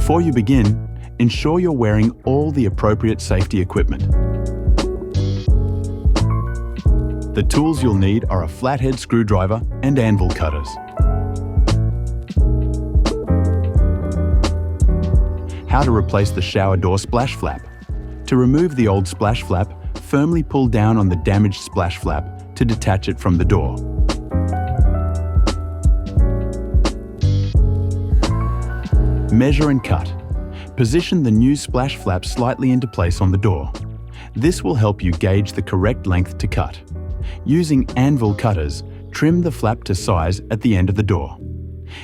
Before you begin, ensure you're wearing all the appropriate safety equipment. The tools you'll need are a flathead screwdriver and anvil cutters. How to replace the shower door splash flap. To remove the old splash flap, firmly pull down on the damaged splash flap to detach it from the door. Measure and cut. Position the new splash flap slightly into place on the door. This will help you gauge the correct length to cut. Using anvil cutters, trim the flap to size at the end of the door.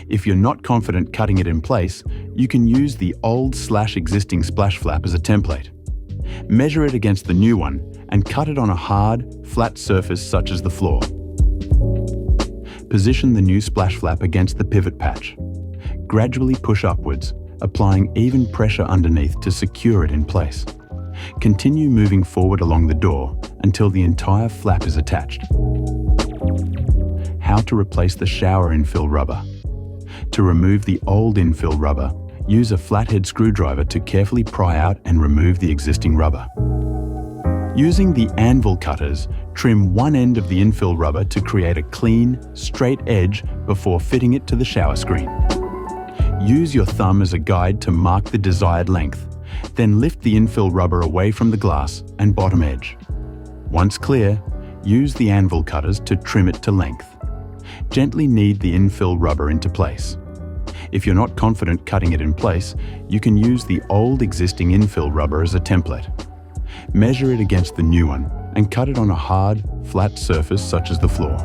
If you're not confident cutting it in place, you can use the old/existing splash flap as a template. Measure it against the new one and cut it on a hard, flat surface such as the floor. Position the new splash flap against the pivot patch. Gradually push upwards, applying even pressure underneath to secure it in place. Continue moving forward along the door until the entire flap is attached. How to replace the shower infill rubber. To remove the old infill rubber, use a flathead screwdriver to carefully pry out and remove the existing rubber. Using the anvil cutters, trim one end of the infill rubber to create a clean, straight edge before fitting it to the shower screen. Use your thumb as a guide to mark the desired length, then lift the infill rubber away from the glass and bottom edge. Once clear, use the anvil cutters to trim it to length. Gently knead the infill rubber into place. If you're not confident cutting it in place, you can use the old existing infill rubber as a template. Measure it against the new one and cut it on a hard, flat surface such as the floor.